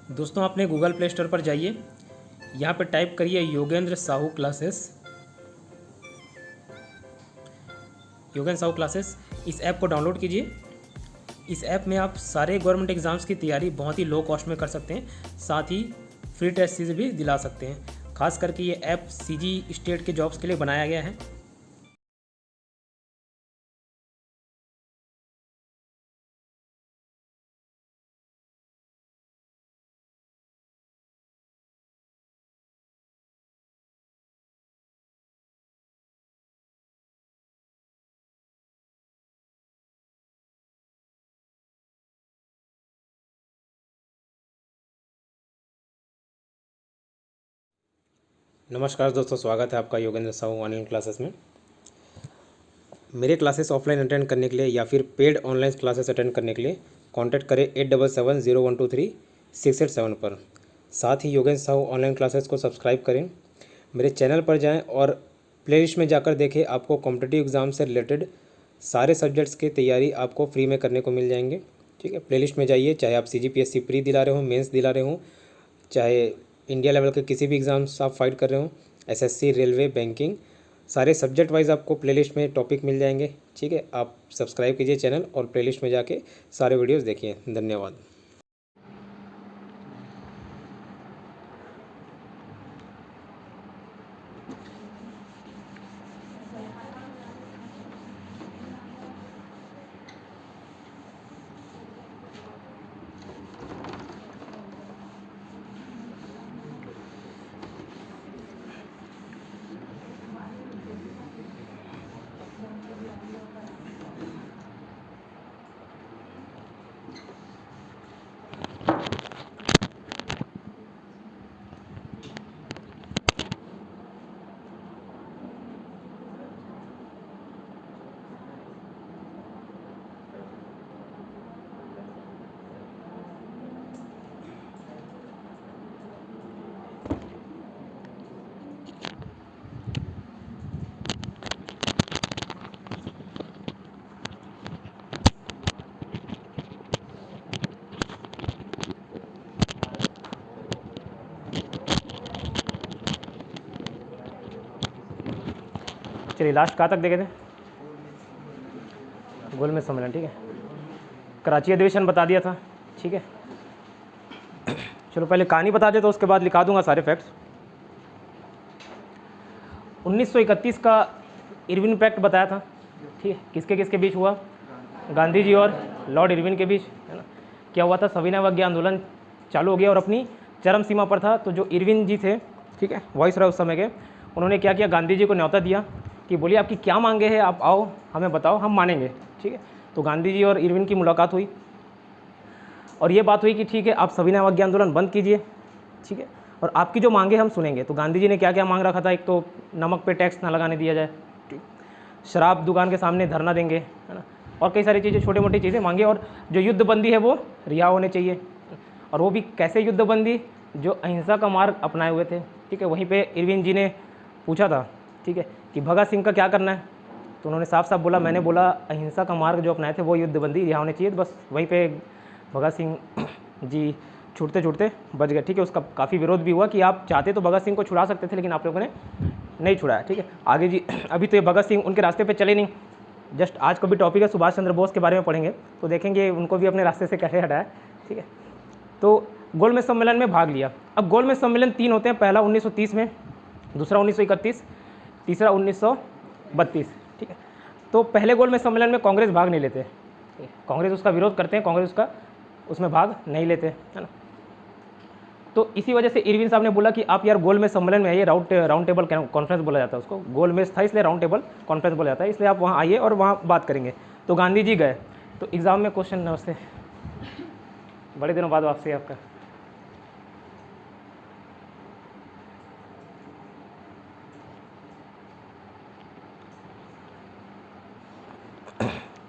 दोस्तों अपने Google play store पर जाइए, यहाँ पे टाइप करिए योगेंद्र साहू क्लासेस। योगेंद्र साहू क्लासेस, इस ऐप को डाउनलोड कीजिए। इस ऐप में आप सारे गवर्नमेंट एग्ज़ाम्स की तैयारी बहुत ही लो कॉस्ट में कर सकते हैं, साथ ही फ्री टेस्ट सीरीज भी दिला सकते हैं। खास करके ये ऐप सीजी स्टेट के जॉब्स के लिए बनाया गया है। नमस्कार दोस्तों, स्वागत है आपका योगेंद्र साहू ऑनलाइन क्लासेस में। मेरे क्लासेस ऑफलाइन अटेंड करने के लिए या फिर पेड ऑनलाइन क्लासेस अटेंड करने के लिए कांटेक्ट करें 8770123687 पर। साथ ही योगेंद्र साहू ऑनलाइन क्लासेस को सब्सक्राइब करें, मेरे चैनल पर जाएं और प्लेलिस्ट में जाकर देखें। आपको कॉम्पिटिटिव एग्ज़ाम से रिलेटेड सारे सब्जेक्ट्स की तैयारी आपको फ्री में करने को मिल जाएंगे। ठीक है, प्लेलिस्ट में जाइए, चाहे आप CGPSC प्री दिला रहे हो, मेंस दिला रहे हो, चाहे इंडिया लेवल के किसी भी एग्ज़ाम्स आप फाइट कर रहे हो, SSC, रेलवे, बैंकिंग, सारे सब्जेक्ट वाइज आपको प्लेलिस्ट में टॉपिक मिल जाएंगे। ठीक है, आप सब्सक्राइब कीजिए चैनल और प्लेलिस्ट में जाके सारे वीडियोस देखिए। धन्यवाद। चलिए लास्ट कहाँ तक देखे थे? गोलमेज सम्मेलन। ठीक है, कराची अधिवेशन बता दिया था। ठीक है, चलो पहले कहानी बता दे तो उसके बाद लिखा दूंगा सारे फैक्ट्स। 1931 का इरविन पैक्ट बताया था। ठीक है, किसके किसके बीच हुआ? गांधी जी और लॉर्ड इरविन के बीच, है ना। क्या हुआ था? सविनय अवज्ञा आंदोलन चालू हो गया और अपनी चरम सीमा पर था। तो जो इरविन जी थे, ठीक है, वॉइस रहे उस समय के, उन्होंने क्या किया? गांधी जी को न्योता दिया कि बोलिए आपकी क्या मांगे हैं, आप आओ हमें बताओ, हम मानेंगे। ठीक है, तो गांधी जी और इरविन की मुलाकात हुई और ये बात हुई कि ठीक है आप सविनय अवज्ञा आंदोलन बंद कीजिए, ठीक है, और आपकी जो मांगे हम सुनेंगे। तो गांधी जी ने क्या क्या मांग रखा था? एक तो नमक पे टैक्स ना लगाने दिया जाए, ठीक, शराब दुकान के सामने धरना देंगे, है ना, और कई सारी चीज़ें, छोटी मोटी चीज़ें मांगी। और जो युद्धबंदी है वो रिहा होने चाहिए, और वो भी कैसे युद्धबंदी? जो अहिंसा का मार्ग अपनाए हुए थे। ठीक है, वहीं पे इरविन जी ने पूछा था, ठीक है, कि भगत सिंह का क्या करना है? तो उन्होंने साफ साफ बोला, मैंने बोला अहिंसा का मार्ग जो अपनाए थे वो युद्धबंदी रिहा होने चाहिए। बस वहीं पे भगत सिंह जी छूटते छूटते बच गए। ठीक है, उसका काफ़ी विरोध भी हुआ कि आप चाहते तो भगत सिंह को छुड़ा सकते थे, लेकिन आप लोगों ने नहीं छुड़ाया। ठीक है, आगे जी अभी तो ये भगत सिंह उनके रास्ते पे चले नहीं। जस्ट आज को भी टॉपिक है सुभाष चंद्र बोस के बारे में पढ़ेंगे, तो देखेंगे उनको भी अपने रास्ते से कैसे हटाया। ठीक है, तो गोलमेज सम्मेलन में भाग लिया। अब गोलमेज सम्मेलन 3 होते हैं, पहला 1930 में, दूसरा 1931, तीसरा 1932। ठीक है, तो पहले गोलमेज सम्मेलन में कांग्रेस भाग नहीं लेते, कांग्रेस उसका विरोध करते हैं, कांग्रेस उसका उसमें भाग नहीं लेते, है ना। तो इसी वजह से इरविन साहब ने बोला कि आप यार गोलमेज सम्मेलन में आइए, राउंड टेबल कॉन्फ्रेंस बोला जाता है उसको, गोलमेज था इसलिए राउंड टेबल कॉन्फ्रेंस बोला जाता है, इसलिए आप वहाँ आइए और वहाँ बात करेंगे। तो गांधी जी गए। तो एग्ज़ाम में क्वेश्चन, नमस्ते, बड़े दिनों बाद वापसी आपका।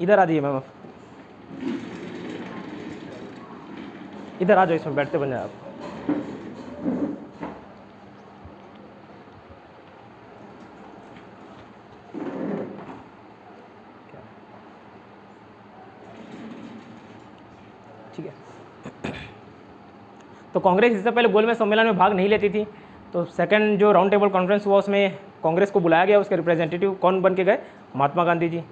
इधर आ जाइए मैम, आप इधर आ जाओ, इसमें बैठते बन जाए आप। ठीक है, तो कांग्रेस इससे पहले गोलमेज सम्मेलन में भाग नहीं लेती थी। तो सेकंड जो राउंड टेबल कॉन्फ्रेंस हुआ उसमें कांग्रेस को बुलाया गया, उसके रिप्रेजेंटेटिव कौन बन के गए, महात्मा गांधी जी।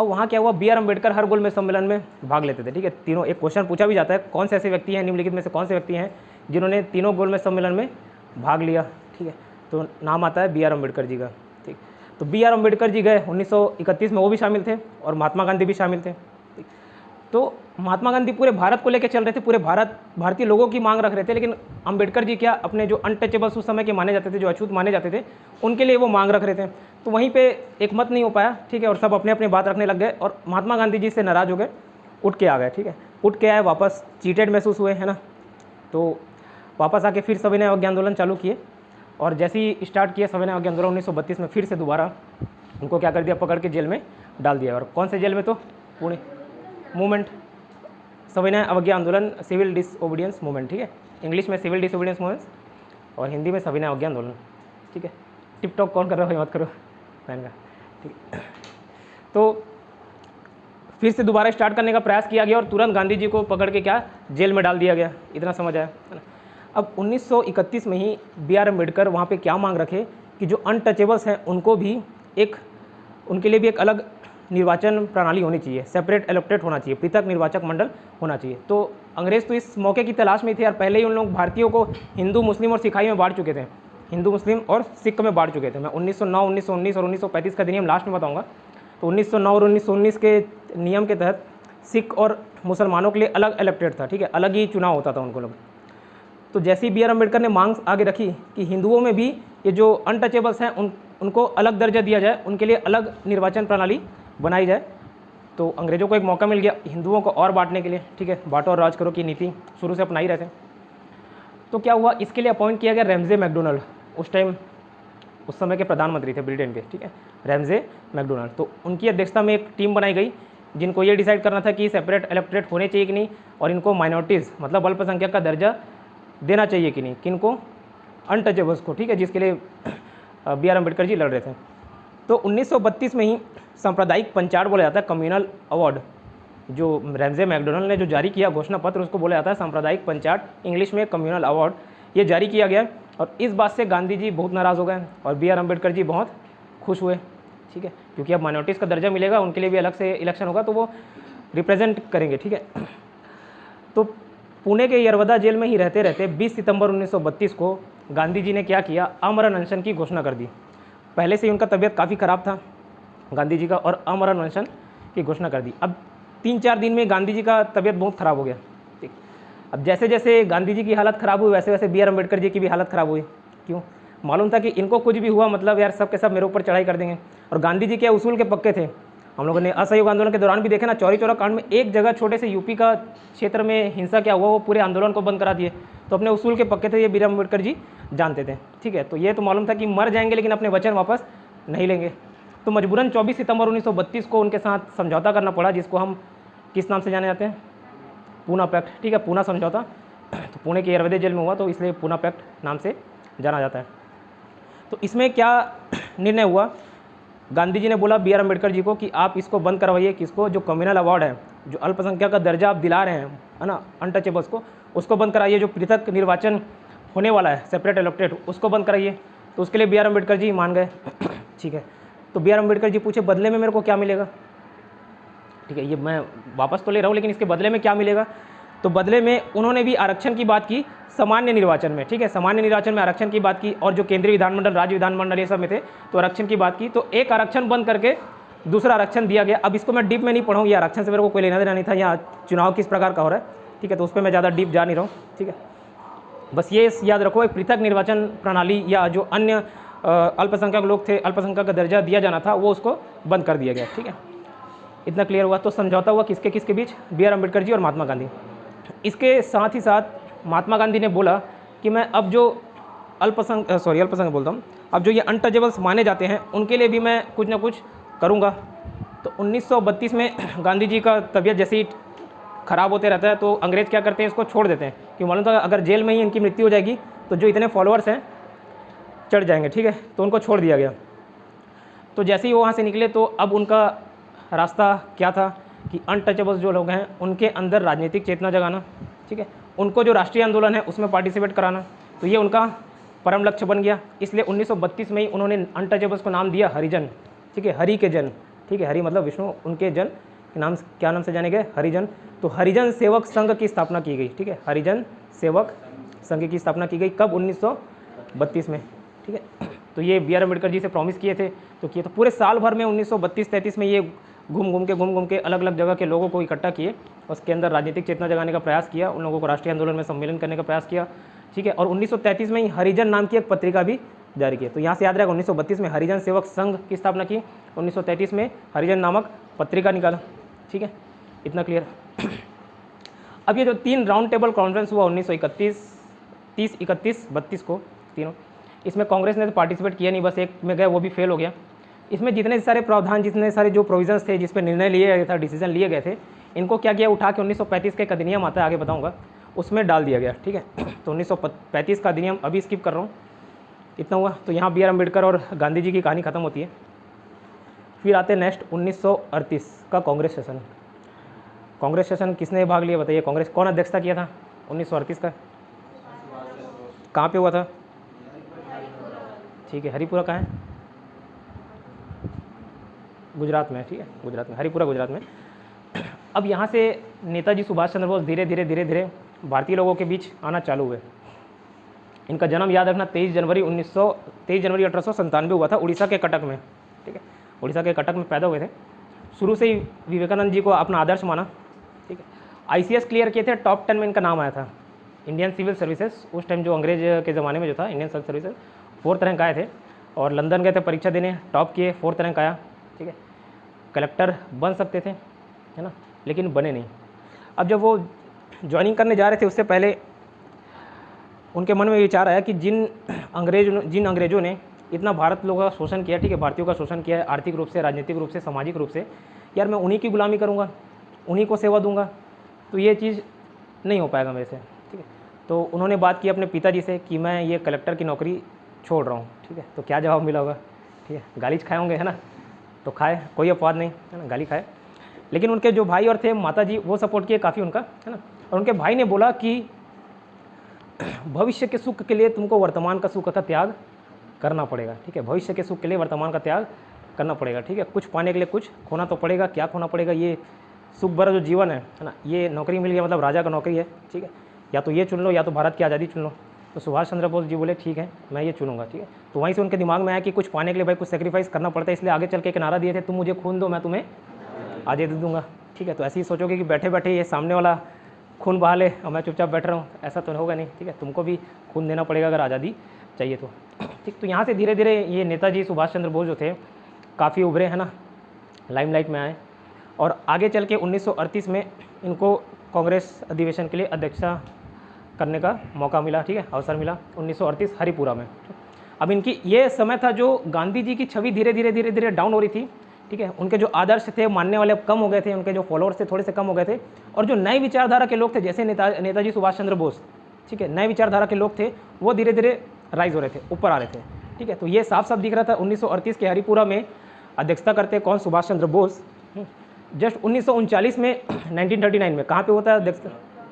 अब वहाँ क्या हुआ, बी आर अम्बेडकर हर गोलमेज सम्मेलन में भाग लेते थे, ठीक है। तीनों, एक क्वेश्चन पूछा भी जाता है कौन से ऐसे व्यक्ति हैं निम्नलिखित में से कौन से व्यक्ति हैं जिन्होंने तीनों गोलमेज सम्मेलन में भाग लिया, ठीक है। तो नाम आता है बी आर अम्बेडकर जी का, ठीक। तो बी आर अम्बेडकर जी गए 1931 में, वो भी शामिल थे और महात्मा गांधी भी शामिल थे, ठीक। तो महात्मा गांधी पूरे भारत को लेकर चल रहे थे, पूरे भारतीय लोगों की मांग रख रहे थे, लेकिन अम्बेडकर जी क्या अपने जो अनटचेबल्स उस समय के माने जाते थे, जो अछूत माने जाते थे, उनके लिए वो मांग रख रहे थे। तो वहीं पे एक मत नहीं हो पाया, ठीक है, और सब अपने अपने बात रखने लग गए और महात्मा गांधी जी से नाराज़ हो गए, उठ के आ गए, ठीक है। उठ के आए, वापस चीटेड महसूस हुए, है ना। तो वापस आके फिर सविनय अवज्ञा आंदोलन चालू किए और जैसे ही स्टार्ट किया सविनय अवज्ञा आंदोलन 1932 में, फिर से दोबारा उनको क्या कर दिया, पकड़ के जेल में डाल दिया। और कौन से जेल में, तो पुणे मूवमेंट, सविनय अवज्ञा आंदोलन, सिविल डिसओबीडियंस मूवमेंट, ठीक है। इंग्लिश में सिविल डिसओबीडियंस मूवमेंट और हिंदी में सविनय अवज्ञा आंदोलन, ठीक है। टिकटॉक कौन कर रहा है, मत करो बहन का, ठीक है। तो फिर से दोबारा स्टार्ट करने का प्रयास किया गया और तुरंत गांधी जी को पकड़ के क्या जेल में डाल दिया गया, इतना समझ आया, है ना। अब 1931 में ही बी आर अम्बेडकर वहाँ पे क्या मांग रखे कि जो अनटचेबल्स हैं उनको भी एक, उनके लिए भी एक अलग निर्वाचन प्रणाली होनी चाहिए, सेपरेट इलेक्टेड होना चाहिए, पृथक निर्वाचक मंडल होना चाहिए। तो अंग्रेज़ तो इस मौके की तलाश में थे और पहले ही उन लोग भारतीयों को हिंदू, मुस्लिम और सिखाई में बांट चुके थे, हिंदू, मुस्लिम और सिख में बांट चुके थे। मैं 1909, 1919 और 1935 का नियम लास्ट में बताऊँगा। तो 1909 और 1919 के नियम के तहत सिख और मुसलमानों के लिए अलग इलेक्टेड था, ठीक है, अलग ही चुनाव होता था उनको लोग। तो जैसे ही बी आर अम्बेडकर ने मांग आगे रखी कि हिंदुओं में भी ये जो अनटचेबल्स हैं उनको अलग दर्जा दिया जाए, उनके लिए अलग निर्वाचन प्रणाली बनाई जाए, तो अंग्रेज़ों को एक मौका मिल गया हिंदुओं को और बांटने के लिए, ठीक है। बांटो और राज करो की नीति शुरू से अपना ही रहते हैं। तो क्या हुआ, इसके लिए अपॉइंट किया गया रैमजे मैकडोनल्ड, उस टाइम उस समय के प्रधानमंत्री थे ब्रिटेन के, ठीक है, रैमजे मैकडोनल्ड। तो उनकी अध्यक्षता में एक टीम बनाई गई जिनको ये डिसाइड करना था कि सेपरेट इलेक्टोरेट होने चाहिए कि नहीं और इनको माइनॉरिटीज़ मतलब अल्पसंख्यक का दर्जा देना चाहिए कि नहीं, किनको, अनटचेबल्स को, ठीक है, जिसके लिए बी आर अम्बेडकर जी लड़ रहे थे। तो 1932 में ही सांप्रदायिक पंचायत बोला जाता है, कम्युनल अवार्ड, जो रैमजे मैकडोनल्ड ने जो जारी किया घोषणा पत्र, उसको बोला जाता है सांप्रदायिक पंचायत, इंग्लिश में कम्युनल अवार्ड, ये जारी किया गया। और इस बात से गांधी जी बहुत नाराज़ हो गए और बी आर अम्बेडकर जी बहुत खुश हुए, ठीक है, क्योंकि अब माइनॉरिटीज़ का दर्जा मिलेगा, उनके लिए भी अलग से इलेक्शन होगा तो वो रिप्रेजेंट करेंगे, ठीक है। तो पुणे के यरवदा जेल में ही रहते रहते 20 सितंबर 1932 को गांधी जी ने क्या किया, आमरण अनशन की घोषणा कर दी। पहले से ही उनका तबीयत काफ़ी ख़राब था गांधी जी का और आमरण अनशन की घोषणा कर दी। अब 3-4 दिन में गांधी जी का तबीयत बहुत ख़राब हो गया, ठीक। अब जैसे जैसे गांधी जी की हालत ख़राब हुई वैसे वैसे बी आर अम्बेडकर जी की भी हालत ख़राब हुई। क्यों, मालूम था कि इनको कुछ भी हुआ मतलब यार सब के सब मेरे ऊपर चढ़ाई कर देंगे। और गांधी जी के उसूल के पक्के थे। हम लोगों ने असहयोग आंदोलन के दौरान भी देखे ना, चौरी चौरा कांड में एक जगह छोटे से यूपी का क्षेत्र में हिंसा क्या हुआ, वो पूरे आंदोलन को बंद करा दिए। तो अपने उसूल के पक्के थे, ये बी आर अम्बेडकर जी जानते थे, ठीक है। तो ये तो मालूम था कि मर जाएंगे लेकिन अपने वचन वापस नहीं लेंगे। तो मजबूरन 24 सितंबर 1932 को उनके साथ समझौता करना पड़ा, जिसको हम किस नाम से जाने जाते हैं, पूना पैक्ट, ठीक है, पूना समझौता। तो पुणे के यरवदे जेल में हुआ तो इसलिए पूना पैक्ट नाम से जाना जाता है। तो इसमें क्या निर्णय हुआ, गांधी जी ने बोला बी आर अम्बेडकर जी को कि आप इसको बंद करवाइए, किसको, जो कम्युनल अवार्ड है, जो अल्पसंख्यक का दर्जा आप दिला रहे हैं, है ना, अनटचेबल्स को, उसको बंद कराइए। जो पृथक निर्वाचन होने वाला है, सेपरेट इलेक्टेड, उसको बंद कराइए। तो उसके लिए बी आर अम्बेडकर जी मान गए, ठीक है। तो बी आर अम्बेडकर जी पूछे बदले में मेरे को क्या मिलेगा, ठीक है, ये मैं वापस तो ले रहा हूँ लेकिन इसके बदले में क्या मिलेगा। तो बदले में उन्होंने भी आरक्षण की बात की सामान्य निर्वाचन में, ठीक है, सामान्य निर्वाचन में आरक्षण की बात की। और जो केंद्रीय विधानमंडल, राज्य विधानमंडल ये सब में थे तो आरक्षण की बात की। तो एक आरक्षण बंद करके दूसरा आरक्षण दिया गया। अब इसको मैं डीप में नहीं पढ़ूँगी, आरक्षण से मेरे को कोई लेना देना नहीं था, यहाँ चुनाव किस प्रकार का हो रहा है, ठीक है, तो उस पर मैं ज़्यादा डीप जा नहीं रहा हूँ, ठीक है। बस ये याद रखो, एक पृथक निर्वाचन प्रणाली या जो अन्य अल्पसंख्यक लोग थे, अल्पसंख्यक का दर्जा दिया जाना था, वो उसको बंद कर दिया गया, ठीक है। इतना क्लियर हुआ। तो समझौता हुआ किसके किसके बीच, बी आर अम्बेडकर जी और महात्मा गांधी। इसके साथ ही साथ महात्मा गांधी ने बोला कि मैं अब जो अल्पसंख्यक बोलता हूँ, अब जो ये अनटचेबल्स माने जाते हैं उनके लिए भी मैं कुछ ना कुछ करूँगा। तो 1932 में गांधी जी का तबीयत जैसे ही ख़राब होते रहता है तो अंग्रेज़ क्या करते हैं, इसको छोड़ देते हैं कि मालूम था अगर जेल में ही इनकी मृत्यु हो जाएगी तो जो इतने फॉलोअर्स हैं चढ़ जाएंगे, ठीक है, तो उनको छोड़ दिया गया। तो जैसे ही वो वहाँ से निकले तो अब उनका रास्ता क्या था कि अनटचेबल्स जो लोग हैं उनके अंदर राजनीतिक चेतना जगाना, ठीक है, उनको जो राष्ट्रीय आंदोलन है उसमें पार्टिसिपेट कराना, तो ये उनका परम लक्ष्य बन गया। इसलिए 1932 में ही उन्होंने अनटचेबल्स को नाम दिया हरिजन, ठीक है, हरि के जन, ठीक है, हरि मतलब विष्णु, उनके जन के नाम क्या नाम से जाने गए, हरिजन। तो हरिजन सेवक संघ की स्थापना की गई, ठीक है, हरिजन सेवक संघ की स्थापना की गई कब, 1932 में, ठीक है। तो ये बी आर अम्बेडकर जी से प्रॉमिस किए थे तो किए, तो पूरे साल भर में 1932-33 में ये घूम घूम के अलग अलग जगह के लोगों को इकट्ठा किए, उसके अंदर राजनीतिक चेतना जगाने का प्रयास किया, उन लोगों को राष्ट्रीय आंदोलन में सम्मिलन करने का प्रयास किया, ठीक है। और 1933 में ही हरिजन नाम की एक पत्रिका भी जारी की। तो यहाँ से याद रहेगा 1932 में हरिजन सेवक संघ की स्थापना की, 1933 में हरिजन नामक पत्रिका निकाला, ठीक है, इतना क्लियर। अब ये जो 3 राउंड टेबल कॉन्फ्रेंस हुआ 1931, 30, 31, 32 को, तीनों, इसमें कांग्रेस ने तो पार्टिसिपेट किया नहीं, बस एक में गए, वो भी फेल हो गया। इसमें जितने सारे प्रावधान, जितने सारे जो प्रोविजंस थे, जिस पे निर्णय लिए गए था, डिसीजन लिए गए थे, इनको क्या किया, उठा के 1935 का एक अधिनियम आता है, आगे बताऊंगा, उसमें डाल दिया गया, ठीक है। तो 1935 का अधिनियम अभी स्किप कर रहा हूँ, इतना हुआ। तो यहाँ बी आर अम्बेडकर और गांधी जी की कहानी खत्म होती है। फिर आते हैं नेक्स्ट 1938 का कांग्रेस सेशन। कांग्रेस सेशन किसने भाग लिया बताइए, कांग्रेस कौन अध्यक्षता किया था 1938 का, कहाँ पे हुआ था, ठीक है, हरिपुरा कहाँ है, गुजरात में, ठीक है, गुजरात में, हरिपुरा गुजरात में। अब यहाँ से नेताजी सुभाष चंद्र बोस धीरे धीरे भारतीय लोगों के बीच आना चालू हुए। इनका जन्म याद रखना 23 जनवरी 1897 हुआ था, उड़ीसा के कटक में, ठीक है, उड़ीसा के कटक में पैदा हुए थे। शुरू से ही विवेकानंद जी को अपना आदर्श माना, ठीक है। ICS क्लियर किए थे, टॉप 10 में इनका नाम आया था। इंडियन सिविल सर्विसेज, उस टाइम जो अंग्रेज के ज़माने में जो था, Indian civil services 4th rank आए थे, और लंदन गए थे परीक्षा देने, टॉप किए, 4th रैंक आया, ठीक है। कलेक्टर बन सकते थे, है ना, लेकिन बने नहीं। अब जब वो ज्वाइनिंग करने जा रहे थे, उससे पहले उनके मन में विचार आया कि जिन अंग्रेज़ों ने इतना भारत लोगों का शोषण किया, ठीक है, भारतीयों का शोषण किया है, आर्थिक रूप से, राजनीतिक रूप से, सामाजिक रूप से, यार मैं उन्हीं की गुलामी करूँगा, उन्हीं को सेवा दूंगा, तो ये चीज़ नहीं हो पाएगा मेरे से, ठीक है। तो उन्होंने बात की अपने पिताजी से कि मैं ये कलेक्टर की नौकरी छोड़ रहा हूँ, ठीक है। तो क्या जवाब मिला होगा, ठीक है, गाली खाए होंगे, है ना, तो खाए, कोई अपवाद नहीं, है ना, गाली खाए। लेकिन उनके जो भाई और थे माता जी, वो सपोर्ट किए काफ़ी उनका, है ना। और उनके भाई ने बोला कि भविष्य के सुख के लिए तुमको वर्तमान का सुख का त्याग करना पड़ेगा, ठीक है, भविष्य के सुख के लिए वर्तमान का त्याग करना पड़ेगा, ठीक है। कुछ पाने के लिए कुछ खोना तो पड़ेगा, क्या खोना पड़ेगा, ये सुख भरा जो जीवन है ना, ये नौकरी मिल गया मतलब राजा का नौकरी है, ठीक है, या तो ये चुन लो या तो भारत की आज़ादी चुन लो। तो सुभाष चंद्र बोस जी बोले ठीक है मैं ये चुनूंगा, ठीक है। तो वहीं से उनके दिमाग में आया कि कुछ पाने के लिए भाई कुछ सेक्रीफाइस करना पड़ता है, इसलिए आगे चल के एक नारा दिए थे, तुम मुझे खून दो मैं तुम्हें आज़ादी दे दूंगा, ठीक है। तो ऐसे ही सोचोगे कि बैठे बैठे ये सामने वाला खून बहा ले और मैं चुपचाप बैठ रहा हूँ, ऐसा तो होगा नहीं, ठीक है, तुमको भी खून देना पड़ेगा अगर आज़ादी चाहिए तो, ठीक। तो यहाँ से धीरे धीरे ये नेताजी सुभाष चंद्र बोस जो थे काफ़ी उभरे, है ना, लाइमलाइट में आए। और आगे चल के 1938 में इनको कांग्रेस अधिवेशन के लिए अध्यक्षता करने का मौका मिला, ठीक है, अवसर मिला 1938 हरिपुरा में। अब इनकी ये समय था जो गांधी जी की छवि धीरे धीरे डाउन हो रही थी, ठीक है। उनके जो आदर्श थे मानने वाले कम हो गए थे, उनके जो फॉलोअर्स थे थोड़े से कम हो गए थे, और जो नए विचारधारा के लोग थे जैसे नेताजी सुभाष चंद्र बोस, ठीक है, नए विचारधारा के लोग थे वो धीरे धीरे राइज हो रहे थे, ऊपर आ रहे थे, ठीक है। तो ये साफ साफ दिख रहा था 1938 के हरिपुरा में अध्यक्षता करते कौन, सुभाष चंद्र बोस। जस्ट 1939 में 1939 में कहाँ पे होता है अध्यक्षता,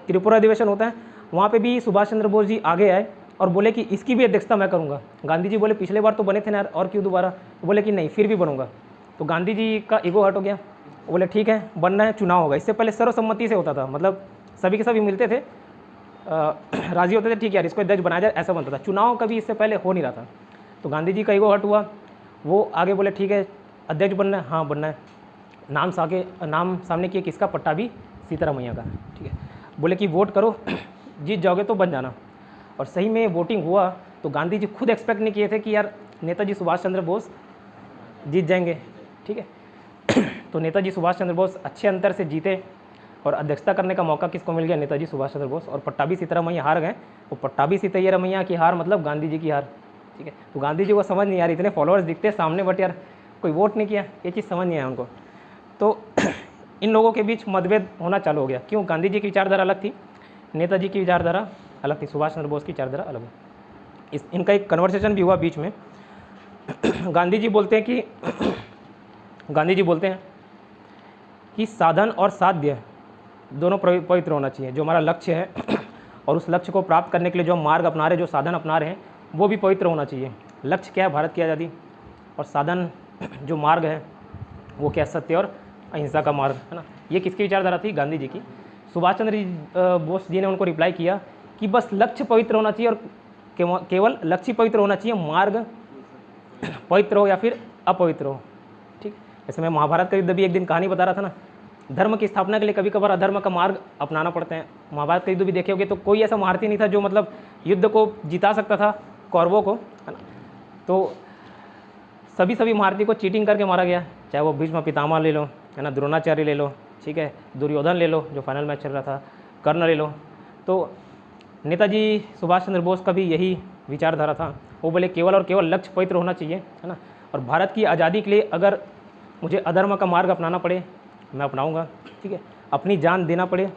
त्रिपुरा अधिवेशन होता है, वहाँ पे भी सुभाष चंद्र बोस जी आगे आए और बोले कि इसकी भी अध्यक्षता मैं करूँगा। गांधी जी बोले पिछले बार तो बने थे ना और क्यों दोबारा, बोले कि नहीं फिर भी बनूंगा। तो गांधी जी का ईगो हट हो गया, बोले ठीक है बनना है, चुनाव होगा। इससे पहले सर्वसम्मति से होता था, मतलब सभी के सभी मिलते थे, राजी होते थे, ठीक है यार इसको अध्यक्ष बनाया जाए, ऐसा बनता था। चुनाव कभी इससे पहले हो नहीं रहा था। तो गांधी जी का ईगो हट हुआ, वो आगे बोले ठीक है अध्यक्ष बनना है, हाँ बनना है। नाम सामने किए किसका, पट्टाभी सीतारामैया का, ठीक है। बोले कि वोट करो, जीत जाओगे तो बन जाना। और सही में वोटिंग हुआ तो गांधी जी खुद एक्सपेक्ट नहीं किए थे कि यार नेताजी सुभाष चंद्र बोस जीत जाएंगे, ठीक है। तो नेताजी सुभाष चंद्र बोस अच्छे अंतर से जीते और अध्यक्षता करने का मौका किसको मिल गया, नेताजी सुभाष चंद्र बोस। और पट्टाभी सीतारामैया हार गए। वो पट्टाभी सीतारामैया की हार मतलब गांधी जी की हार, ठीक है। तो गांधी जी को समझ नहीं यार इतने फॉलोअर्स दिखते सामने बट यार कोई वोट नहीं किया, ये चीज़ समझ नहीं आया उनको। तो इन लोगों के बीच मतभेद होना चालू हो गया। क्यों, गांधी जी की विचारधारा अलग थी, नेताजी की विचारधारा अलग थी, सुभाष चंद्र बोस की विचारधारा अलग है। इनका एक कन्वर्सेशन भी हुआ बीच में। गांधी जी बोलते हैं कि साधन और साध्य दोनों पवित्र होना चाहिए। जो हमारा लक्ष्य है और उस लक्ष्य को प्राप्त करने के लिए जो हम मार्ग अपना रहे हैं, जो साधन अपना रहे हैं, वो भी पवित्र होना चाहिए। लक्ष्य क्या है? भारत की आज़ादी। और साधन जो मार्ग है वो क्या? सत्य और अहिंसा का मार्ग, है ना। ये किसकी विचारधारा थी? गांधी जी की। सुभाष चंद्र बोस जी ने उनको रिप्लाई किया कि बस लक्ष्य पवित्र होना चाहिए और केवल लक्ष्य पवित्र होना चाहिए, मार्ग पवित्र हो या फिर अपवित्र हो। ठीक, जैसे मैं महाभारत का युद्ध भी एक दिन कहानी बता रहा था ना, धर्म की स्थापना के लिए कभी कभार अधर्म का मार्ग अपनाना पड़ते हैं। महाभारत का युद्ध भी देखे होगे तो कोई ऐसा महारथी नहीं था जो मतलब युद्ध को जिता सकता था कौरवों को, है ना। तो सभी महारथी को चीटिंग करके मारा गया, चाहे वो भीष्म पितामह ले लो, है ना, द्रोणाचार्य ले लो, ठीक है, दुर्योधन ले लो जो फाइनल मैच चल रहा था, कर्ण ले लो। तो नेताजी सुभाष चंद्र बोस का भी यही विचारधारा था। वो बोले केवल और केवल लक्ष्य पवित्र होना चाहिए, है ना। और भारत की आज़ादी के लिए अगर मुझे अधर्म का मार्ग अपनाना पड़े मैं अपनाऊंगा, ठीक है। अपनी जान देना पड़े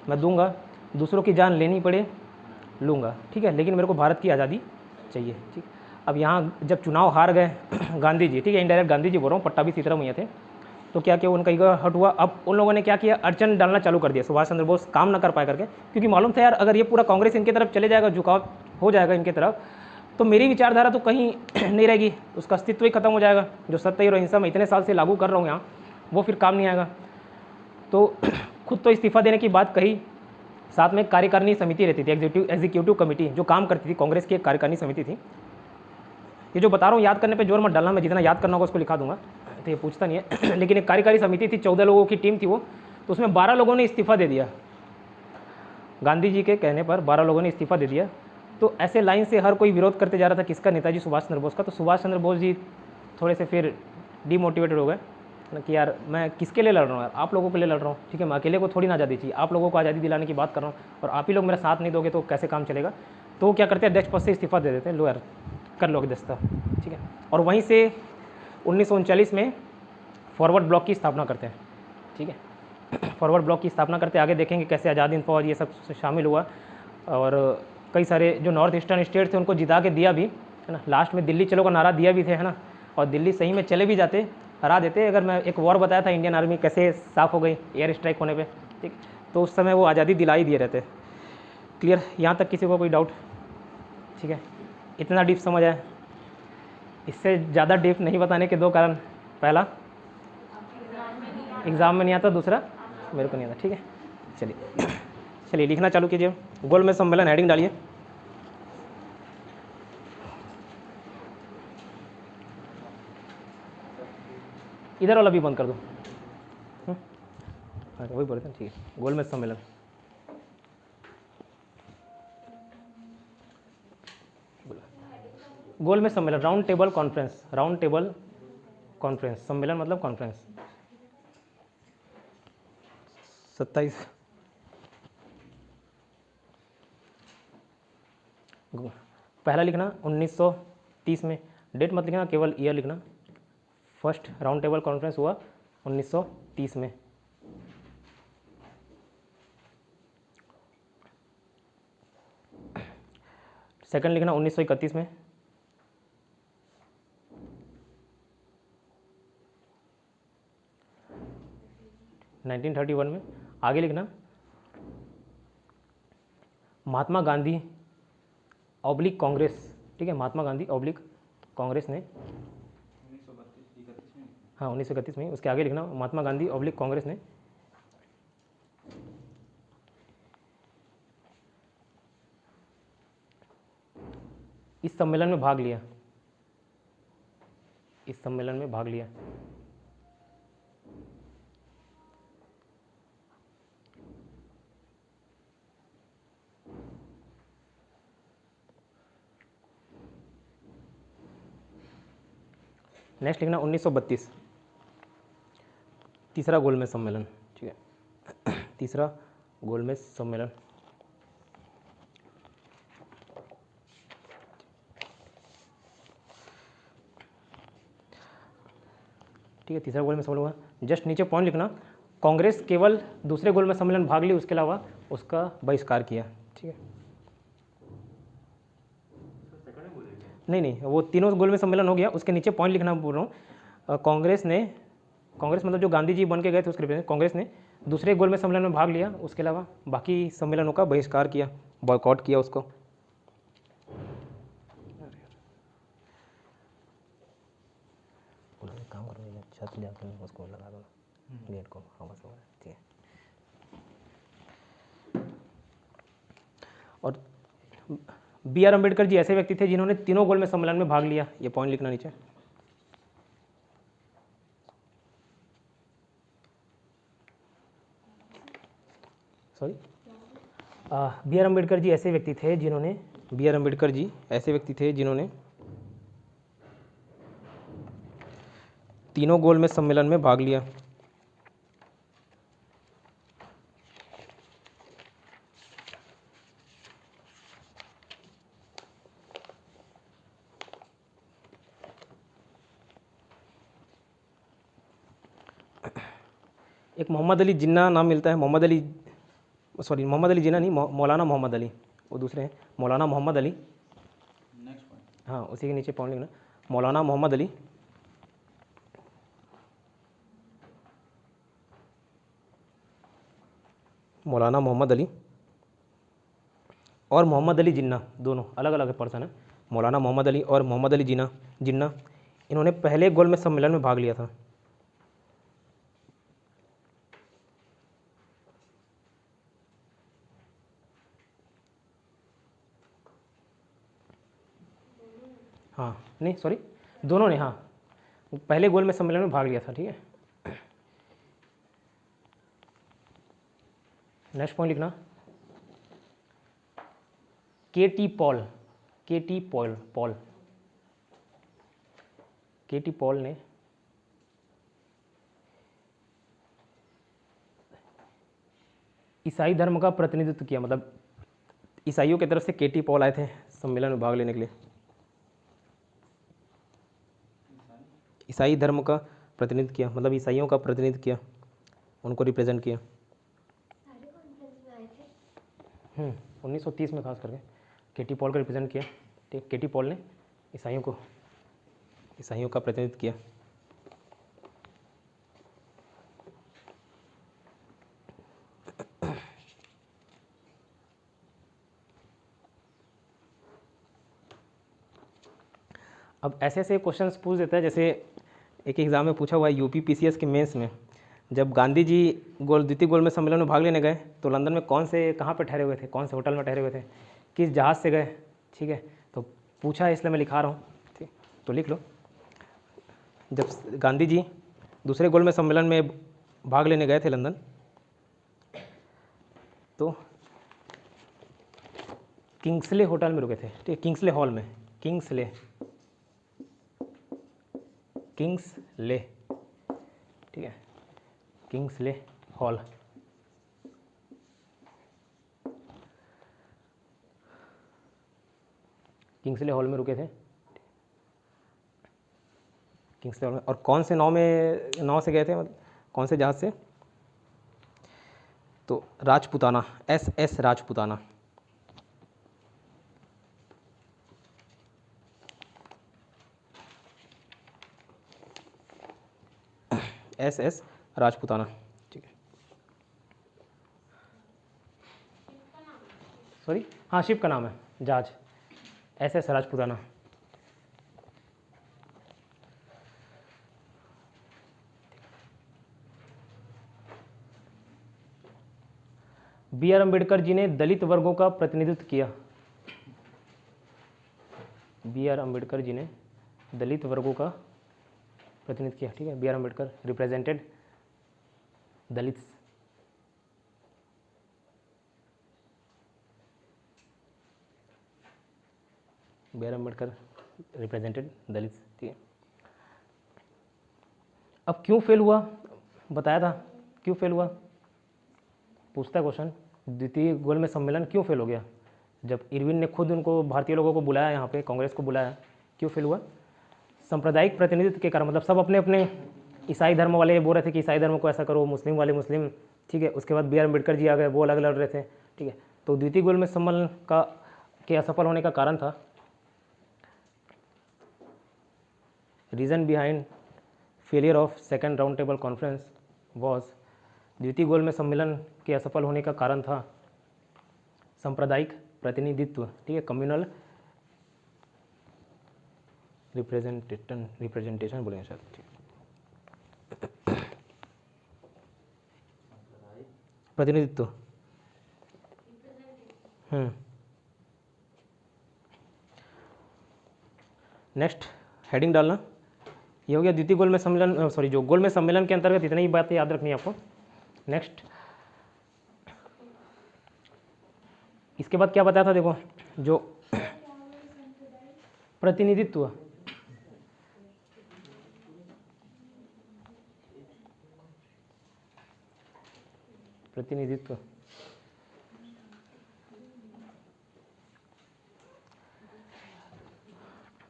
मैं दूंगा, दूसरों की जान लेनी पड़े लूँगा, ठीक है, लेकिन मेरे को भारत की आज़ादी चाहिए, ठीक। अब यहाँ जब चुनाव हार गए गांधी जी, ठीक है, इनडायरेक्ट गांधी जी बोल रहा हूँ, पट्टाभी सीताराम भैया थे, तो क्या किया उनका ईगो हट हुआ। अब उन लोगों ने क्या किया? अड़चन डालना चालू कर दिया, सुभाष चंद्र बोस काम ना कर पाए करके, क्योंकि मालूम था यार अगर ये पूरा कांग्रेस इनकी तरफ चले जाएगा, झुकाव हो जाएगा इनकी तरफ, तो मेरी विचारधारा तो कहीं नहीं रहेगी, उसका अस्तित्व ही खत्म हो जाएगा। जो सत्य और अहिंसा मैं इतने साल से लागू कर रहा हूँ यहाँ, वो फिर काम नहीं आएगा। तो खुद तो इस्तीफा देने की बात कही, साथ में कार्यकारिणी समिति रहती थी, एग्जीक्यूटिव कमेटी जो काम करती थी, कांग्रेस की एक कार्यकारिणी समिति थी। ये जो बता रहा हूँ याद करने पे जोर मत डालना, मैं जितना याद करना होगा उसको लिखा दूंगा, तो ये पूछता नहीं है लेकिन एक कार्यकारी समिति थी, 14 लोगों की टीम थी वो, तो उसमें 12 लोगों ने इस्तीफा दे दिया। गांधी जी के कहने पर 12 लोगों ने इस्तीफा दे दिया। तो ऐसे लाइन से हर कोई विरोध करते जा रहा था, किसका? नेताजी सुभाष चंद्र बोस का। तो सुभाष चंद्र बोस जी थोड़े से फिर डीमोटिवेटेड हो गए कि यार मैं किसके लिए लड़ रहा हूँ यार, आप लोगों के लिए लड़ रहा हूँ, ठीक है, मैं अकेले को थोड़ी ना आज़ादी चाहिए, आप लोगों को आज़ादी दिलाने की बात कर रहा हूँ और आप ही लोग मेरा साथ नहीं दोगे तो कैसे काम चलेगा। तो वो क्या करते हैं? अध्यक्ष पद से इस्तीफा दे देते हैं, लो यार कर लो दस्ता, ठीक है। और वहीं से 1939 में फॉरवर्ड ब्लॉक की स्थापना करते हैं, ठीक है। फॉरवर्ड ब्लॉक की स्थापना करते, आगे देखेंगे कैसे आज़ाद हिंद फौज ये सब शामिल हुआ और कई सारे जो नॉर्थ ईस्टर्न स्टेट थे उनको जिता के दिया भी, है ना। लास्ट में दिल्ली चलो का नारा दिया भी थे, है ना, और दिल्ली सही में चले भी जाते, हरा देते। अगर मैं एक वॉर बताया था इंडियन आर्मी कैसे साफ़ हो गई एयर स्ट्राइक होने पे, ठीक, तो उस समय वो आज़ादी दिलाई दिए रहते। क्लियर? यहाँ तक किसी को कोई डाउट? ठीक है, इतना डीप समझ आया? इससे ज़्यादा डीप नहीं बताने के दो कारण, पहला एग्ज़ाम में नहीं आता, दूसरा मेरे को नहीं आता, ठीक है। चलिए लिखना चालू कीजिए। गोलमेज सम्मेलन हेडिंग डालिए। इधर वाला भी बंद कर दो, वही बोले थे, ठीक है। गोलमेज सम्मेलन, गोलमेज सम्मेलन, round table conference, round table conference, सम्मेलन मतलब कॉन्फ्रेंस। 27 पहला लिखना 1930 में, डेट मत लिखना, केवल ईयर लिखना। फर्स्ट राउंड टेबल कॉन्फ्रेंस हुआ 1930 में। सेकंड लिखना 1931 में। नाइनटीन 31 में। आगे लिखना महात्मा गांधी ऑब्लिक कांग्रेस, ठीक है, महात्मा गांधी ऑब्लिक कांग्रेस ने 1931 में। उसके आगे लिखना महात्मा गांधी ऑब्लिक कांग्रेस ने इस सम्मेलन में भाग लिया, इस सम्मेलन में भाग लिया। नेक्स्ट लिखना 1932, तीसरा गोलमेज सम्मेलन, ठीक है, तीसरा गोलमेज सम्मेलन। ठीक है, तीसरा गोलमेज सम्मेलन हुआ। जस्ट नीचे पॉइंट लिखना, कांग्रेस केवल दूसरे गोलमेज सम्मेलन भाग ली, उसके अलावा उसका बहिष्कार किया, ठीक है। नहीं, वो तीनों गोलमेज सम्मेलन हो गया, उसके नीचे पॉइंट लिखना बोल रहा हूँ। कांग्रेस मतलब जो गांधी जी बन के गए थे उसके रिप्रेजेंट, कांग्रेस ने दूसरे गोलमेज सम्मेलन में भाग लिया, उसके अलावा बाकी सम्मेलनों का बहिष्कार किया, बॉयकॉट किया उसको। काम करो, छत ले आकर उसको लगा दो गेट को। हाँ बस हो गया, ठीक है। और बी आर अम्बेडकर जी ऐसे व्यक्ति थे जिन्होंने तीनों गोलमेज सम्मेलन में भाग लिया, ये पॉइंट लिखना नीचे। सॉरी, बी आर अम्बेडकर जी ऐसे व्यक्ति थे जिन्होंने तीनों गोलमेज सम्मेलन में भाग लिया। एक मोहम्मद अली जिन्ना नाम मिलता है, मोहम्मद अली जिन्ना नहीं, मौलाना मोहम्मद अली, वो दूसरे हैं, मौलाना मोहम्मद अली। नेक्स्ट पॉइंट, हाँ उसी के नीचे पॉइंट लिखना, मौलाना मोहम्मद अली। मौलाना मोहम्मद अली और मोहम्मद अली जिन्ना दोनों अलग अलग पर्सन हैं। मौलाना मोहम्मद अली और मोहम्मद अली जिन्ना इन्होंने पहले गोलमेज सम्मेलन में भाग लिया था। हाँ नहीं सॉरी, दोनों ने, हाँ पहले गोलमेज सम्मेलन में भाग लिया था, ठीक है। नेक्स्ट पॉइंट लिखना, के टी पॉल ने ईसाई धर्म का प्रतिनिधित्व किया, मतलब ईसाइयों की तरफ से के टी पॉल आए थे सम्मेलन में भाग लेने के लिए। ईसाई धर्म का प्रतिनिधित्व किया, मतलब ईसाइयों का प्रतिनिधित्व किया, उनको रिप्रेजेंट किया। 1930 में खास करके के टी पॉल का रिप्रेजेंट किया, ठीक। के टी पॉल ने ईसाइयों का प्रतिनिधित्व किया। अब ऐसे ऐसे क्वेश्चंस पूछ देता है, जैसे एक एग्ज़ाम में पूछा हुआ है यूपी पीसीएस के मेंस में, जब गांधी जी द्वितीय गोलमेज सम्मेलन में भाग लेने गए तो लंदन में कहाँ पे ठहरे हुए थे, कौन से होटल में ठहरे हुए थे, किस जहाज़ से गए, ठीक है। तो पूछा है इसलिए मैं लिखा रहा हूँ, ठीक, तो लिख लो। जब गांधी जी दूसरे गोलमेज सम्मेलन में भाग लेने गए थे लंदन, तो किंग्सले होटल में रुके थे, ठीक, किंग्सले हॉल में, किंग्सले, ठीक है, किंग्सले हॉल। किंग्सले हॉल में रुके थे, किंग्सले हॉल में। और कौन से नाव से गए थे, मतलब कौन से जहाज़ से, तो राजपुताना, SS राजपुताना। SS राजपुताना, ठीक है। सॉरी, हाँ शिप का नाम है, जहाज SS Rajputana. B R Ambedkar ji ने दलित वर्गों का प्रतिनिधित्व किया। बी आर अम्बेडकर जी ने दलित वर्गों का प्रतिनिधित्व किया, ठीक है। B R Ambedkar represented Dalits. B R Ambedkar represented Dalits, ठीक है। अब क्यों फेल हुआ, बताया था क्यों फेल हुआ, पूछता क्वेश्चन, द्वितीय गोलमेज सम्मेलन क्यों फेल हो गया, जब इरविन ने खुद उनको भारतीय लोगों को बुलाया, यहाँ पे कांग्रेस को बुलाया, क्यों फेल हुआ। सांप्रदायिक प्रतिनिधित्व के कारण, मतलब सब अपने अपने, ईसाई धर्म वाले बोल रहे थे कि ईसाई धर्म को ऐसा करो, मुस्लिम वाले मुस्लिम, ठीक है। उसके बाद बी आर अम्बेडकर जी आ गए, वो अलग लड़ रहे थे, ठीक है। तो द्वितीय गोलमेज सम्मेलन के असफल होने का कारण था, reason behind failure of second round table conference was द्वितीय गोलमेज सम्मेलन के असफल होने का कारण था सांप्रदायिक प्रतिनिधित्व, ठीक है, कम्युनल रिप्रेजेंटेशन बोलेंगे शायद, ठीक। प्रतिनिधित्व, नेक्स्ट हेडिंग डालना, ये हो गया द्वितीय गोलमेज सम्मेलन, सॉरी जो गोलमेज सम्मेलन के अंतर्गत इतनी ही बातें याद रखनी है आपको। नेक्स्ट इसके बाद क्या बताया था, देखो जो प्रतिनिधित्व, प्रतिनिधित्व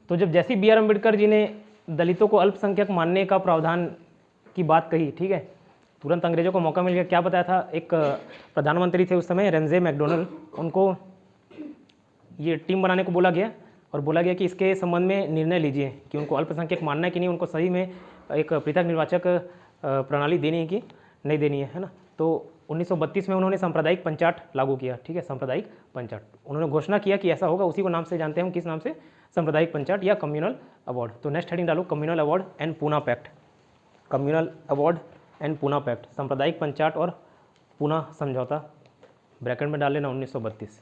तो जब जैसे बी आर अम्बेडकर जी ने दलितों को अल्पसंख्यक मानने का प्रावधान की बात कही, ठीक है, तुरंत अंग्रेजों को मौका मिल गया। क्या बताया था, एक प्रधानमंत्री थे उस समय रेमजे मैकडोनल्ड, उनको ये टीम बनाने को बोला गया और बोला गया कि इसके संबंध में निर्णय लीजिए कि उनको अल्पसंख्यक मानना है कि नहीं, उनको सही में एक पृथक निर्वाचक प्रणाली देनी है कि नहीं देनी है ना। तो 1932 में उन्होंने सांप्रदायिक पंचाट लागू किया, ठीक है, सांप्रदायिक पंचाट उन्होंने घोषणा किया कि ऐसा होगा, उसी को नाम से जानते हैं हम, किस नाम से, सांप्रदायिक पंचाट या कम्युनल अवार्ड। तो नेक्स्ट हेडिंग डालो, communal award and Poona pact, communal award and Poona pact, सांप्रदायिक पंचाट और पूना समझौता, ब्रैकेट में डाल लेना 1932।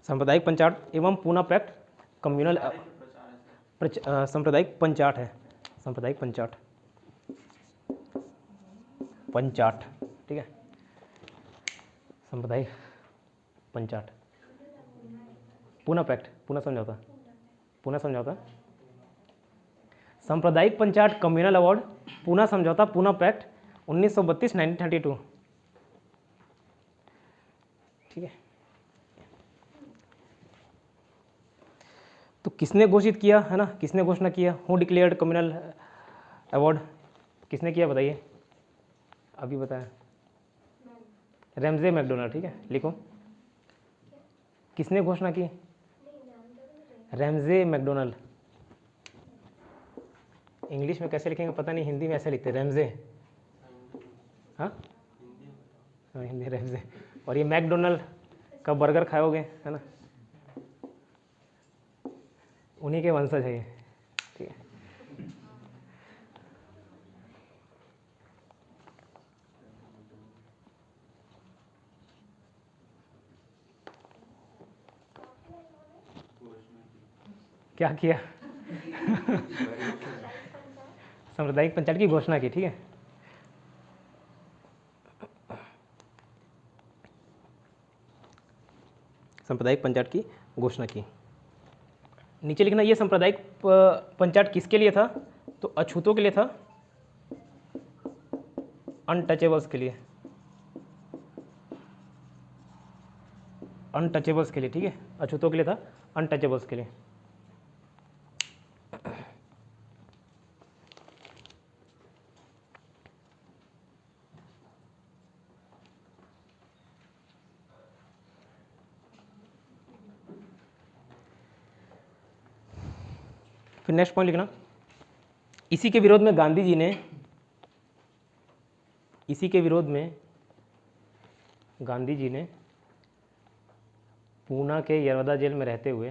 सांप्रदायिक पंचाट एवं पूना पैक्ट, कम्युनल सांप्रदायिक पंचाट है, सांप्रदायिक पंचाट, पंचाट, ठीक है, सांप्रदायिक पंचाट, पूना पैक्ट, पूना समझौता, पूना समझौता, सांप्रदायिक पंचाट, कम्युनल अवार्ड, पूना समझौता, पूना पैक्ट 1932 1932, ठीक है। तो किसने घोषित किया है ना, किसने घोषणा किया, हु डिक्लेयर्ड कम्युनल अवार्ड, किसने किया बताइए, अभी बताया, रेमजे मैकडोनल्ड, ठीक है, लिखो, किसने घोषणा की, रेमजे मैकडोनल्ड। इंग्लिश में कैसे लिखेंगे पता नहीं, हिंदी में ऐसे लिखते हैं रेमजे, हाँ हिंदी रेमजे। और ये मैकडोनल्ड का बर्गर खाओगे है ना, उन्हीं के वंशज है ये, ठीक है। क्या किया सांप्रदायिक पंचायत की घोषणा की, ठीक है। सांप्रदायिक पंचायत की घोषणा की। नीचे लिखना, ये सांप्रदायिक पंचायत किसके लिए था, तो अछूतों के लिए था, अनटचेबल्स के लिए, अनटचेबल्स के लिए, ठीक है, अछूतों के लिए था, अनटचेबल्स के लिए। फिर नेक्स्ट पॉइंट लिखना, इसी के विरोध में गांधी जी ने, इसी के विरोध में गांधी जी ने पूना के यरवदा जेल में रहते हुए,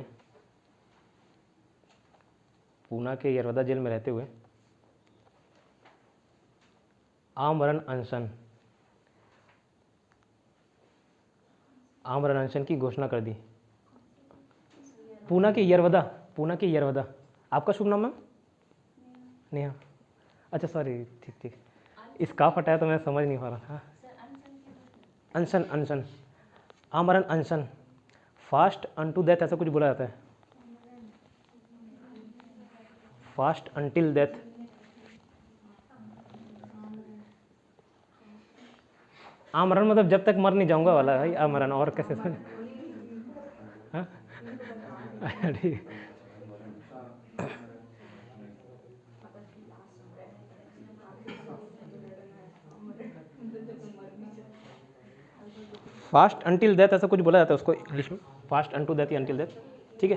पूना के यरवदा जेल में रहते हुए आमरण अनशन, आमरण अनशन की घोषणा कर दी। पूना के यरवदा, पूना के यरवदा, आपका शुभ नाम है नेहा, अच्छा सॉरी, ठीक ठीक, स्कार्फ हटाया तो मैं समझ नहीं पा रहा था। अनशन, अनशन, आमरण अनशन, फास्ट अनटू डेथ ऐसा कुछ बोला जाता है, फास्ट अनटिल डेथ, आमरण मतलब जब तक मर नहीं जाऊंगा वाला भाई, आमरण, और कैसे समझ, हाँ ठीक, फास्ट अनटिल डेथ ऐसा कुछ बोला जाता है उसको इंग्लिश में, फास्ट अनटू डेथ या अनटिल डेथ, ठीक है।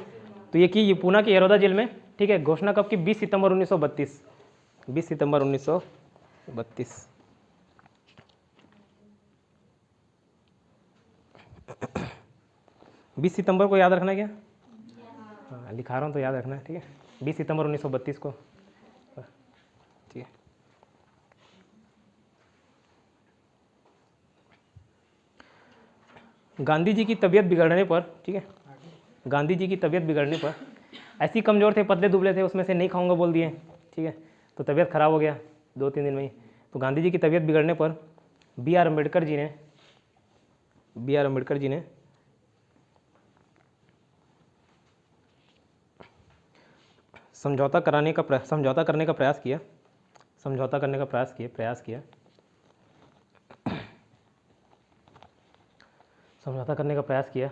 तो ये कि ये पूना के यरवदा जेल में ठीक है, घोषणा कब की? 20 सितंबर 1932, 20 सितंबर 1932। बीस सितंबर को याद रखना क्या? हाँ, लिखा रहा हूँ तो याद रखना है, ठीक है। 20 सितंबर 1932 को, ठीक है। गांधी जी की तबीयत बिगड़ने पर, ठीक है, गांधी जी की तबीयत बिगड़ने पर, ऐसे ही कमज़ोर थे, पतले दुबले थे, उसमें से नहीं खाऊंगा बोल दिए, ठीक है, तो तबीयत खराब हो गया 2-3 दिन में ही। तो गांधी जी की तबीयत बिगड़ने पर बी आर अम्बेडकर जी ने समझौता करने का प्रयास किया, समझौता करने का प्रयास किया, समझौता करने का प्रयास किया।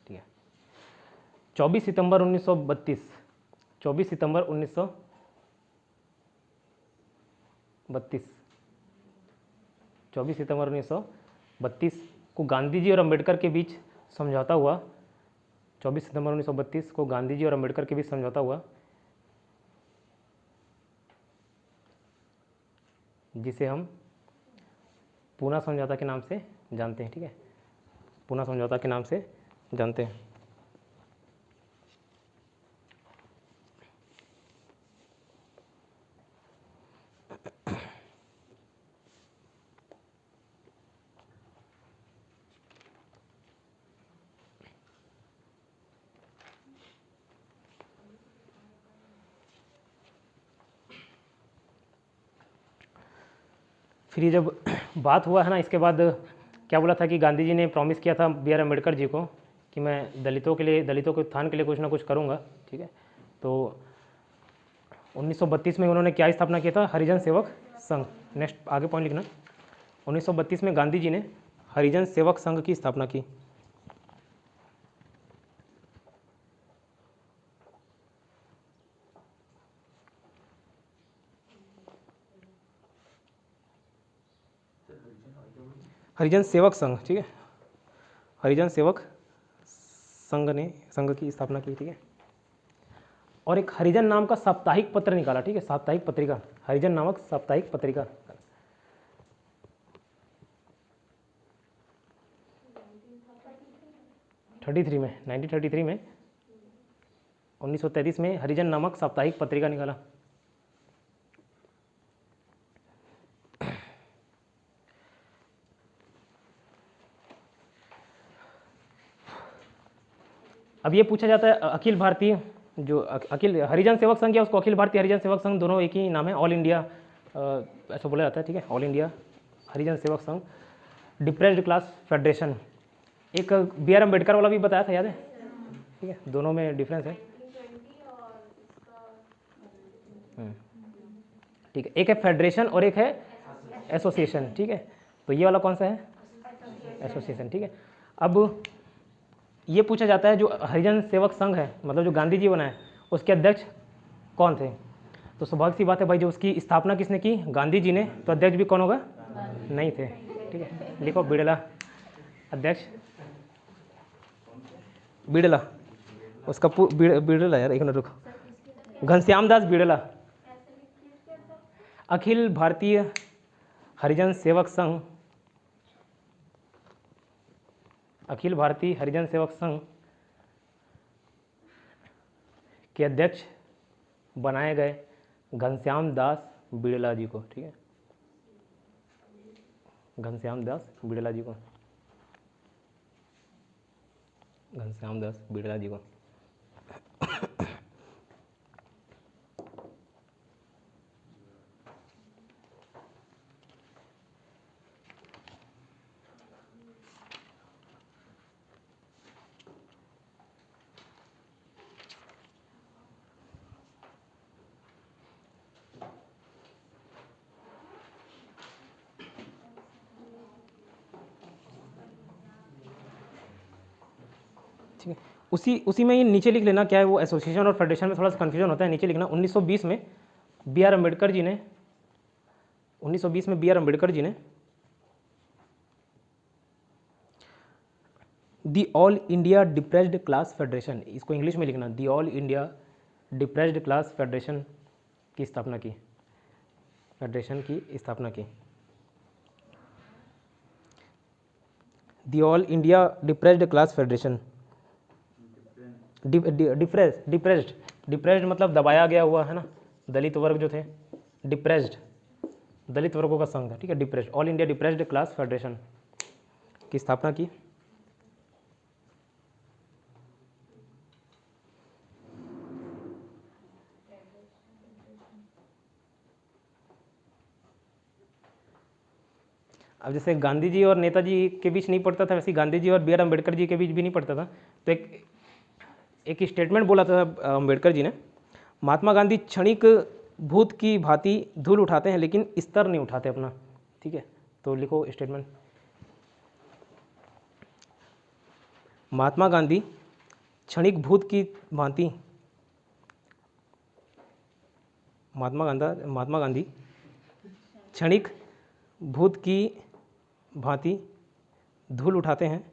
ठीक है, 24 सितंबर 1932, 24 सितंबर 1932, 24 सितंबर 1932 को गांधी जी और अम्बेडकर के बीच समझौता हुआ। 24 सितंबर 1932 को गांधी जी और अम्बेडकर के बीच समझौता हुआ, जिसे हम पूना समझौता के नाम से जानते हैं, ठीक है, पूना समझौता के नाम से जानते हैं। फिर ये जब बात हुआ है ना, इसके बाद क्या बोला था कि गांधी जी ने प्रॉमिस किया था बी आर अम्बेडकर जी को कि मैं दलितों के उत्थान के लिए कुछ ना कुछ करूँगा, ठीक है। तो 1932 में उन्होंने क्या स्थापना किया था? हरिजन सेवक संघ। नेक्स्ट आगे पॉइंट लिखना, 1932 में गांधी जी ने हरिजन सेवक संघ की स्थापना की। हरिजन सेवक संघ, ठीक है, हरिजन सेवक संघ की स्थापना की, ठीक है। और एक हरिजन नाम का साप्ताहिक पत्र निकाला, ठीक है, साप्ताहिक पत्रिका, हरिजन नामक साप्ताहिक पत्रिका। में 1933 में 1933 में हरिजन नामक साप्ताहिक पत्रिका निकाला। अब ये पूछा जाता है अखिल भारतीय जो अखिल हरिजन सेवक संघ या उसको अखिल भारतीय हरिजन सेवक संघ, दोनों एक ही नाम है, ऑल इंडिया ऐसा बोला जाता है, ठीक है, all India Harijan Sevak Sangh. Depressed class federation, एक बी आर अम्बेडकर वाला भी बताया था, याद है, ठीक है, दोनों में डिफरेंस है, ठीक है, एक है फेडरेशन और एक है एसोसिएशन, ठीक है। तो ये वाला कौन सा है? एसोसिएशन, ठीक है। अब ये पूछा जाता है जो हरिजन सेवक संघ है, मतलब जो गांधी जी बनाए, उसके अध्यक्ष कौन थे? तो स्वाभाविक सी बात है भाई, जो उसकी स्थापना किसने की? गांधी जी ने, तो अध्यक्ष भी कौन होगा? नहीं थे, ठीक है, लिखो बिड़ला अध्यक्ष, बिड़ला, उसका बिड़ला यार, एक मिनट रुको, घनश्याम दास बिड़ला। अखिल भारतीय हरिजन सेवक संघ, अखिल भारतीय हरिजन सेवक संघ के अध्यक्ष बनाए गए घनश्याम दास बिड़ला जी को, ठीक है, घनश्याम दास बिड़ला जी को, घनश्याम दास बिड़ला जी को। ठीक है, उसी में ही नीचे लिख लेना क्या है वो, एसोसिएशन और फेडरेशन में थोड़ा सा कन्फ्यूजन होता है, नीचे लिखना 1920 में बी आर अम्बेडकर जी ने, 1920 में बी आर अम्बेडकर जी ने the all India depressed class federation, इसको इंग्लिश में लिखना, the all India depressed class federation की स्थापना की, फेडरेशन की स्थापना की। The all India depressed class federation, depressed मतलब दबाया गया हुआ है ना, दलित वर्ग जो थे, डिप्रेस्ड दलित वर्गों का संघ था, ठीक है, depressed, all India depressed class federation की स्थापना की। अब जैसे गांधी जी और नेताजी के बीच नहीं पड़ता था, वैसे गांधी जी और बी आर अम्बेडकर जी के बीच भी नहीं पड़ता था। तो एक स्टेटमेंट बोला था अम्बेडकर जी ने, महात्मा गांधी क्षणिक भूत की भांति धूल उठाते हैं लेकिन स्तर नहीं उठाते अपना, ठीक है। तो लिखो स्टेटमेंट, महात्मा गांधी क्षणिक भूत की भांति, महात्मा गांधी क्षणिक भूत की भांति धूल उठाते हैं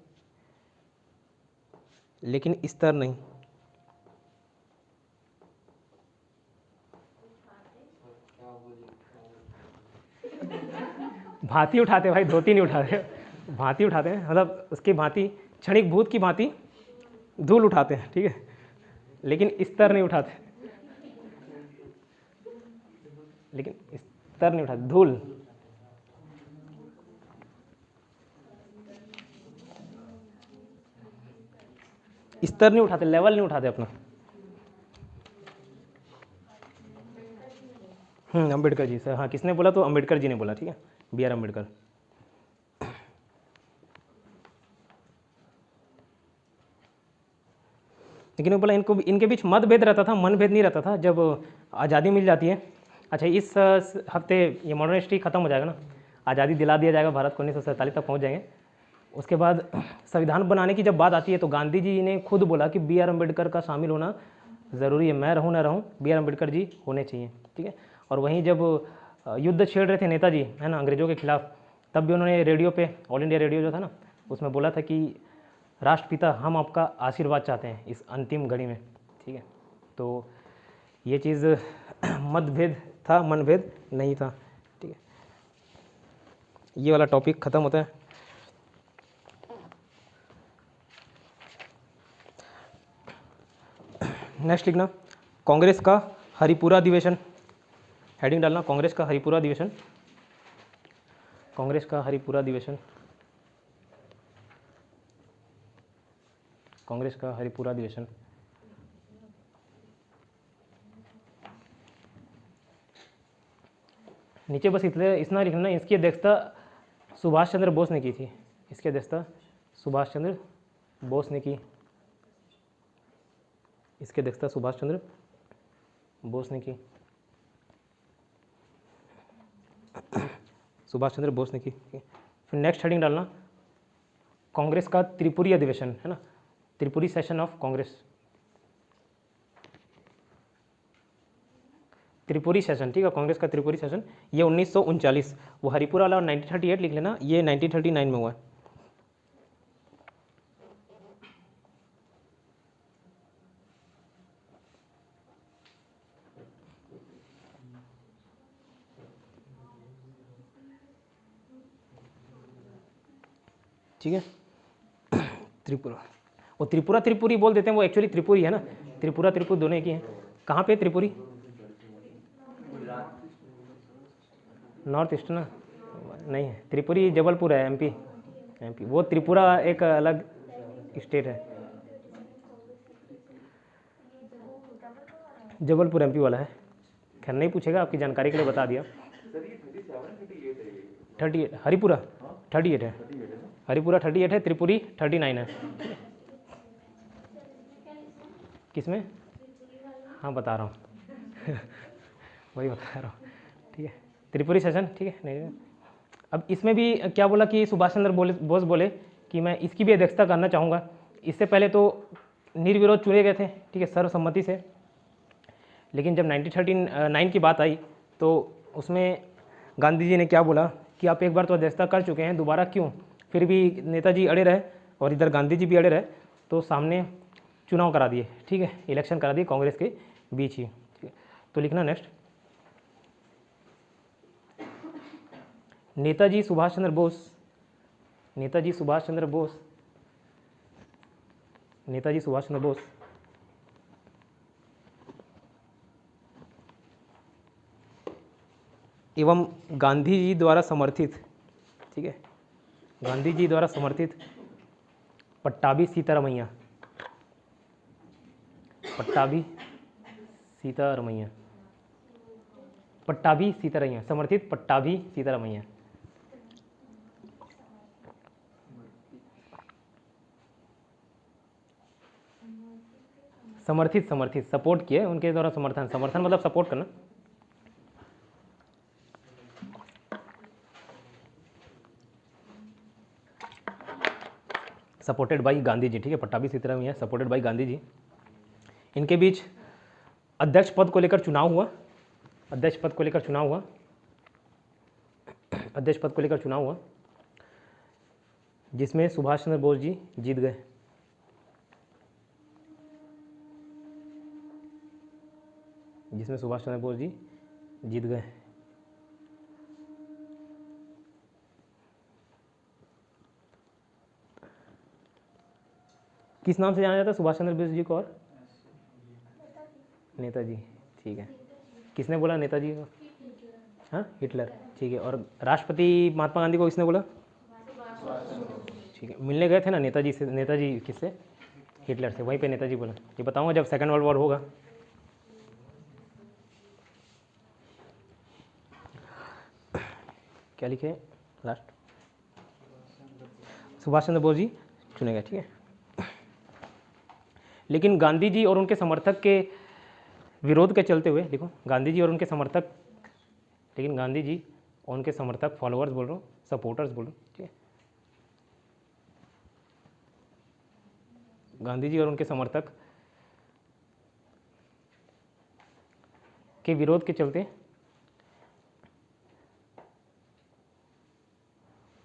लेकिन स्तर नहीं। भांति उठाते भाई, धोती नहीं उठाते, भांति उठाते हैं, मतलब उसकी भांति, क्षणिक भूत की भांति धूल उठाते हैं, ठीक है, लेकिन स्तर नहीं उठाते, लेकिन स्तर नहीं उठाते, धूल। स्तर नहीं उठाते, लेवल नहीं उठाते अपना। अम्बेडकर जी सर, हाँ, किसने बोला? तो अम्बेडकर जी ने बोला, ठीक है, बी आर अम्बेडकर। लेकिन वो बोला इनके बीच मतभेद रहता था, मनभेद नहीं रहता था। जब आज़ादी मिल जाती है, अच्छा इस हफ्ते ये मॉडर्न हिस्ट्री खत्म हो जाएगा ना, आज़ादी दिला दिया जाएगा भारत को, 1947 तक पहुंच जाएंगे। उसके बाद संविधान बनाने की जब बात आती है तो गांधी जी ने खुद बोला कि बी आर अम्बेडकर का शामिल होना ज़रूरी है, मैं रहूँ ना रहूँ, बी आर अम्बेडकर जी होने चाहिए, ठीक है। और वहीं जब युद्ध छेड़ रहे थे नेताजी, है ना, अंग्रेज़ों के खिलाफ, तब भी उन्होंने रेडियो पे, ऑल इंडिया रेडियो जो था ना, उसमें बोला था कि राष्ट्रपिता हम आपका आशीर्वाद चाहते हैं इस अंतिम घड़ी में, ठीक है। तो ये चीज़ मतभेद था, मनभेद नहीं था, ठीक है। ये वाला टॉपिक ख़त्म होता है। नेक्स्ट लिखना, कांग्रेस का हरिपुरा अधिवेशन, हेडिंग डालना, कांग्रेस का हरिपुरा अधिवेशन, कांग्रेस का हरिपुरा अधिवेशन, कांग्रेस का हरिपुरा अधिवेशन। नीचे बस इतना लिखना, इसकी अध्यक्षता सुभाष चंद्र बोस ने की थी, इसकी अध्यक्षता सुभाष चंद्र बोस ने की, इसकी अध्यक्षता सुभाष चंद्र बोस ने की, सुभाष चंद्र बोस ने की। फिर नेक्स्ट हेडिंग डालना, कांग्रेस का त्रिपुरी अधिवेशन, है ना, Tripuri session of Congress, Tripuri session, ठीक है, कांग्रेस का त्रिपुरी सेशन, ये 1939, वो हरिपुरा वाला 1938 लिख लेना, ये 1939 में हुआ है। ठीक है, त्रिपुरा, वो त्रिपुरी बोल देते हैं, वो एक्चुअली त्रिपुरी है ना, त्रिपुरा त्रिपुर दोनों की है। कहाँ पे त्रिपुरी? नॉर्थ ईस्ट ना, नहीं है, त्रिपुरी जबलपुर है, एमपी, वो त्रिपुरा एक अलग स्टेट है, जबलपुर एमपी वाला है। खैर नहीं पूछेगा, आपकी जानकारी के लिए बता दिया। 38 हरिपुरा 38 है, हरिपुरा 38 है, त्रिपुरी 39 है। किसमें? हाँ बता रहा हूँ वही बता रहा हूँ, ठीक है, त्रिपुरी सेशन, ठीक है। नहीं, अब इसमें भी क्या बोला कि सुभाष चंद्र बोस बोले कि मैं इसकी भी अध्यक्षता करना चाहूँगा। इससे पहले तो निर्विरोध चुने गए थे, ठीक है, सर्वसम्मति से, लेकिन जब 1939 की बात आई तो उसमें गांधी जी ने क्या बोला कि आप एक बार तो अध्यक्षता कर चुके हैं, दोबारा क्यों? फिर भी नेताजी अड़े रहे और इधर गांधी जी भी अड़े रहे, तो सामने चुनाव करा दिए, ठीक है, इलेक्शन करा दिए कांग्रेस के बीच ही, ठीक है। तो लिखना नेक्स्ट, नेताजी सुभाष चंद्र बोस, नेताजी सुभाष चंद्र बोस, नेताजी सुभाष चंद्र बोस एवं गांधी जी द्वारा समर्थित, ठीक है, गांधी जी द्वारा समर्थित पट्टाभी सीतारमैया, पट्टाभी सीतारमैया, पट्टाभी सीतारमैया, समर्थित पट्टाभी सीतारमैया, समर्थित, समर्थित सपोर्ट किए उनके द्वारा समर्थन, समर्थन मतलब सपोर्ट करना, सपोर्टेड बाई गांधी जी, ठीक है, पट्टाभी सीतारमैया सपोर्टेड बाई गांधी जी। इनके बीच अध्यक्ष पद को लेकर चुनाव हुआ, अध्यक्ष पद को लेकर चुनाव हुआ, अध्यक्ष पद को लेकर चुनाव हुआ, जिसमें सुभाष चंद्र बोस जी जीत गए, जिसमें सुभाष चंद्र बोस जी जीत गए। किस नाम से जाना जाता है सुभाष चंद्र बोस जी को? और नेताजी, ठीक है। किसने बोला नेताजी को? हाँ, हिटलर, ठीक है। और राष्ट्रपति महात्मा गांधी को किसने बोला? ठीक है, मिलने गए थे ना नेताजी से, नेताजी किससे? हिटलर से, वहीं पे नेताजी बोला। ये बताऊंगा जब सेकेंड वर्ल्ड वॉर होगा। क्या लिखे लास्ट? सुभाष चंद्र बोस जी चुने गए, ठीक है। लेकिन गांधी जी और उनके समर्थक के विरोध के चलते हुए, देखो गांधी जी और उनके समर्थक, लेकिन गांधी जी और उनके समर्थक, फॉलोअर्स बोल रहा हूँ, सपोर्टर्स बोल रहा हूँ, ठीक है, गांधी जी और उनके समर्थक के विरोध के चलते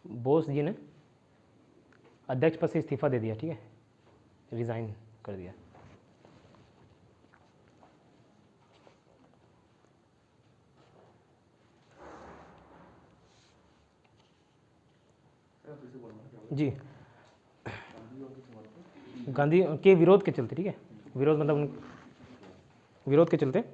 बोस जी ने अध्यक्ष पद से इस्तीफा दे दिया, ठीक है, रिजाइन कर दिया। जी, गांधी के विरोध के चलते, ठीक है, विरोध मतलब विरोध के चलते